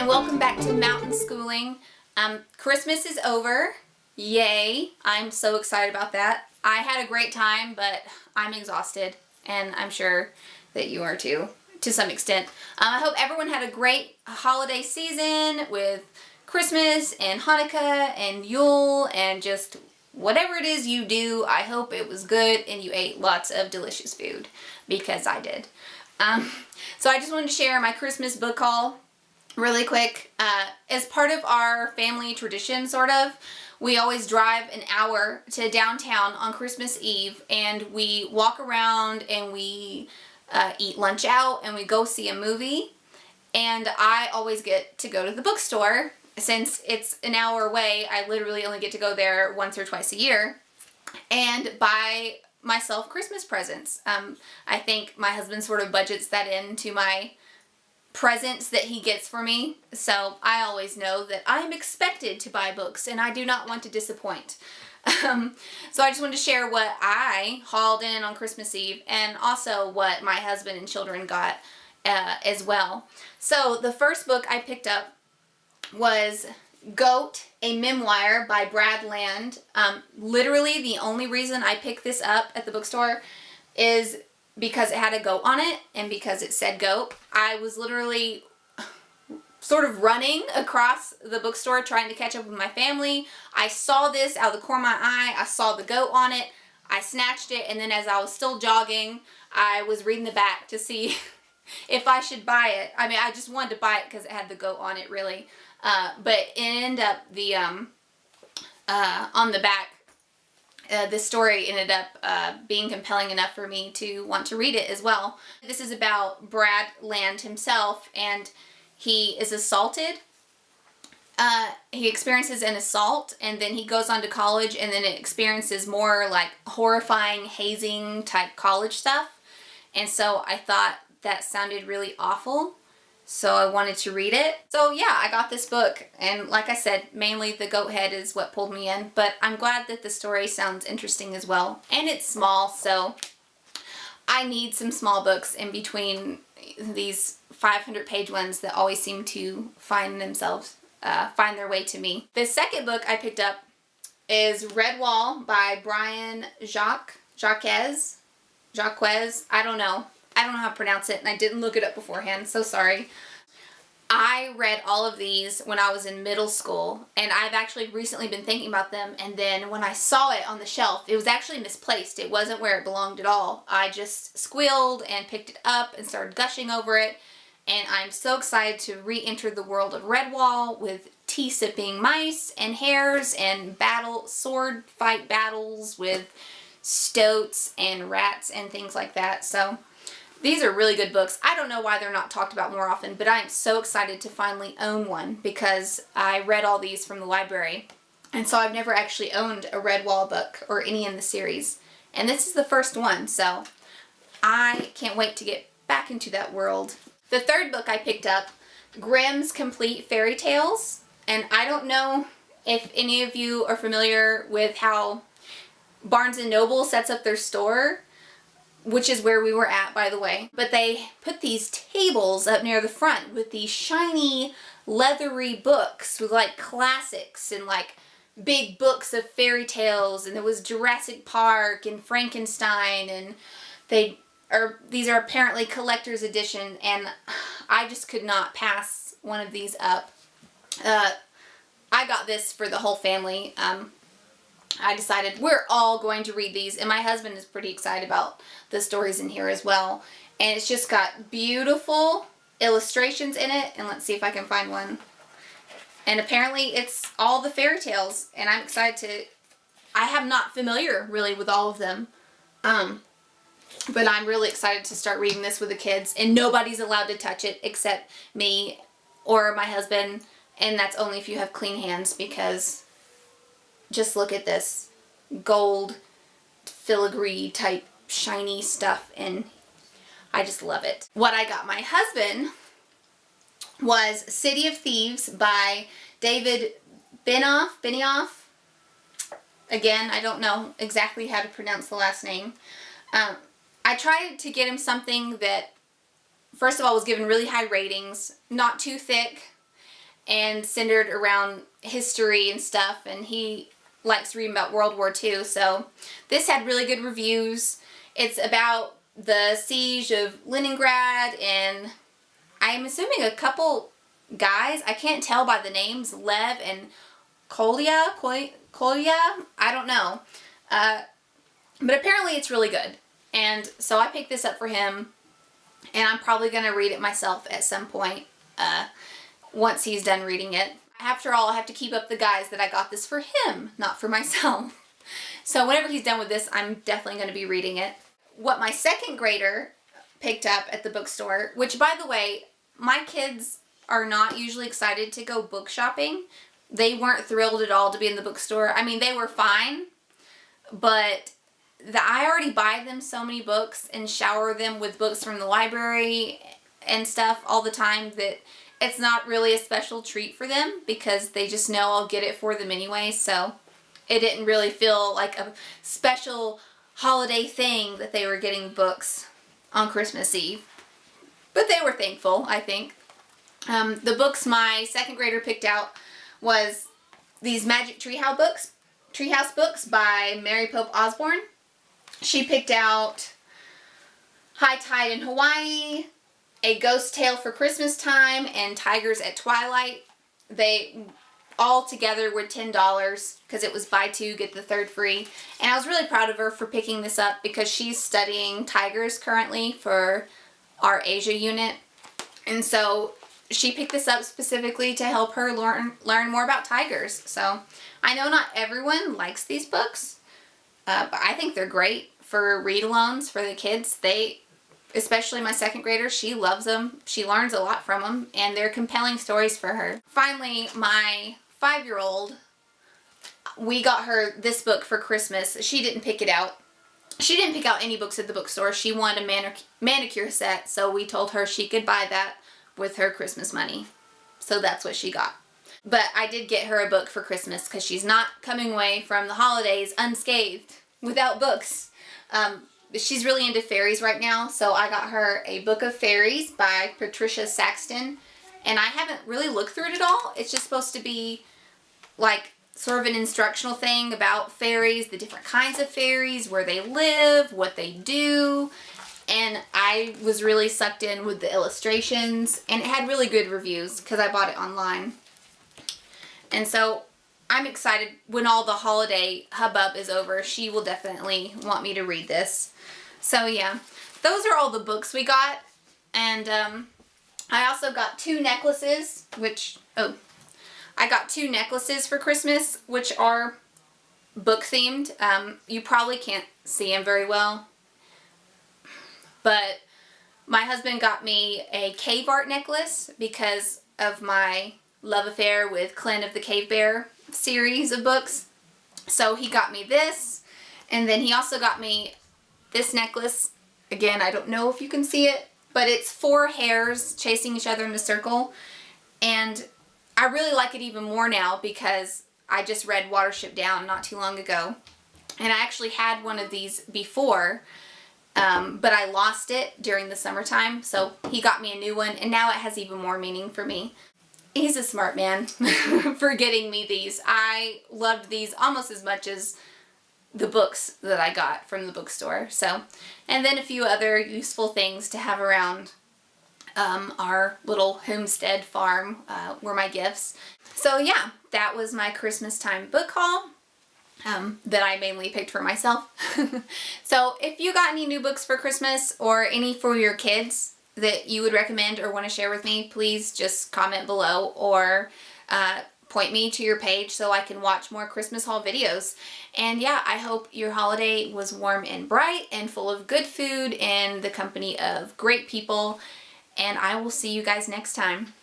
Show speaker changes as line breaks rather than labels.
and welcome back to Mountain Schooling. Christmas is over. Yay. I'm so excited about that. I had a great time, but I'm exhausted, and I'm sure that you are too, to some extent. I hope everyone had a great holiday season with Christmas and Hanukkah and Yule and just whatever it is you do. I hope it was good and you ate lots of delicious food, because I did. So I just wanted to share my Christmas book haul really quick. As part of our family tradition, sort of, we always drive an hour to downtown on Christmas Eve, and we walk around and we eat lunch out and we go see a movie. And I always get to go to the bookstore. Since it's an hour away, I literally only get to go there once or twice a year and buy myself Christmas presents. I think my husband sort of budgets that into my presents that he gets for me, so I always know that I am expected to buy books and I do not want to disappoint. So I just wanted to share what I hauled in on Christmas Eve and also what my husband and children got as well. So the first book I picked up was Goat, a Memoir by Brad Land. Literally the only reason I picked this up at the bookstore is because it had a goat on it and because it said goat. I was literally sort of running across the bookstore trying to catch up with my family. I saw this out of the corner of my eye. I saw the goat on it. I snatched it, and then as I was still jogging, I was reading the back to see if I should buy it. I mean, I just wanted to buy it because it had the goat on it, really. But it ended up on the back, this story ended up being compelling enough for me to want to read it as well. This is about Brad Land himself, and he is assaulted. He experiences an assault, and then he goes on to college, and then it experiences more like horrifying hazing type college stuff. And so I thought that sounded really awful, so I wanted to read it. So yeah, I got this book, and like I said, mainly the goat head is what pulled me in, but I'm glad that the story sounds interesting as well. And it's small, so I need some small books in between these 500-page ones that always seem to find their way to me. The second book I picked up is Redwall by Jacques. I don't know how to pronounce it, and I didn't look it up beforehand, so sorry. I read all of these when I was in middle school, and I've actually recently been thinking about them, and then when I saw it on the shelf, it was actually misplaced. It wasn't where it belonged at all. I just squealed and picked it up and started gushing over it, and I'm so excited to re-enter the world of Redwall with tea-sipping mice and hares and sword fight battles with stoats and rats and things like that. So these are really good books. I don't know why they're not talked about more often, but I am so excited to finally own one because I read all these from the library. And so I've never actually owned a Redwall book or any in the series. And this is the first one, so I can't wait to get back into that world. The third book I picked up, Grimm's Complete Fairy Tales. And I don't know if any of you are familiar with how Barnes & Noble sets up their store, which is where we were at, by the way. But they put these tables up near the front with these shiny, leathery books with like classics and like big books of fairy tales. And there was Jurassic Park and Frankenstein, and these are apparently collector's edition, and I just could not pass one of these up. I got this for the whole family. I decided we're all going to read these, and my husband is pretty excited about the stories in here as well. And it's just got beautiful illustrations in it, and let's see if I can find one. And apparently it's all the fairy tales, and I'm excited I am not familiar really with all of them, but I'm really excited to start reading this with the kids, and nobody's allowed to touch it except me or my husband, and that's only if you have clean hands, because just look at this gold filigree type shiny stuff, and I just love it. What I got my husband was City of Thieves by David Benioff. Again, I don't know exactly how to pronounce the last name. I tried to get him something that, first of all, was given really high ratings, not too thick, and centered around history and stuff, and he likes reading about World War II. So this had really good reviews. It's about the siege of Leningrad, and I'm assuming a couple guys, I can't tell by the names, Lev and Kolya, I don't know. But apparently it's really good. And so I picked this up for him, and I'm probably going to read it myself at some point once he's done reading it. After all, I have to keep up the guys that I got this for him, not for myself. So whenever he's done with this, I'm definitely going to be reading it. What my second grader picked up at the bookstore, which, by the way, my kids are not usually excited to go book shopping. They weren't thrilled at all to be in the bookstore. I mean, they were fine, but I already buy them so many books and shower them with books from the library and stuff all the time that it's not really a special treat for them, because they just know I'll get it for them anyway. So it didn't really feel like a special holiday thing that they were getting books on Christmas Eve. But they were thankful, I think. The books my second grader picked out was these Magic Treehouse books by Mary Pope Osborne. She picked out High Tide in Hawaii, A Ghost Tale for Christmas Time, and Tigers at Twilight. They all together were $10 because it was buy two, get the third free. And I was really proud of her for picking this up because she's studying tigers currently for our Asia unit. And so she picked this up specifically to help her learn more about tigers. So I know not everyone likes these books, but I think they're great for read-alongs for the kids. Especially my second grader, she loves them. She learns a lot from them, and they're compelling stories for her. Finally, my 5-year-old, we got her this book for Christmas. She didn't pick it out. She didn't pick out any books at the bookstore. She wanted a manicure set, so we told her she could buy that with her Christmas money. So that's what she got. But I did get her a book for Christmas because she's not coming away from the holidays unscathed without books. She's really into fairies right now, so I got her a book of Fairies by Patricia Saxton, and I haven't really looked through it at all. It's just supposed to be like sort of an instructional thing about fairies, the different kinds of fairies, where they live, what they do, and I was really sucked in with the illustrations, and it had really good reviews because I bought it online. And so I'm excited when all the holiday hubbub is over. She will definitely want me to read this. So yeah, those are all the books we got. And I also got 2 necklaces, I got 2 necklaces for Christmas, which are book themed. You probably can't see them very well, but my husband got me a cave art necklace because of my love affair with Clint of the Cave Bear series of books. So he got me this, and then he also got me this necklace. Again, I don't know if you can see it, but it's 4 hares chasing each other in a circle, and I really like it even more now because I just read Watership Down not too long ago, and I actually had one of these before, but I lost it during the summertime, so he got me a new one, and now it has even more meaning for me. He's a smart man for getting me these. I loved these almost as much as the books that I got from the bookstore. So, and then a few other useful things to have around our little homestead farm were my gifts. So yeah, that was my Christmas time book haul that I mainly picked for myself. So if you got any new books for Christmas or any for your kids that you would recommend or want to share with me, please just comment below or point me to your page so I can watch more Christmas haul videos. And yeah, I hope your holiday was warm and bright and full of good food and the company of great people. And I will see you guys next time.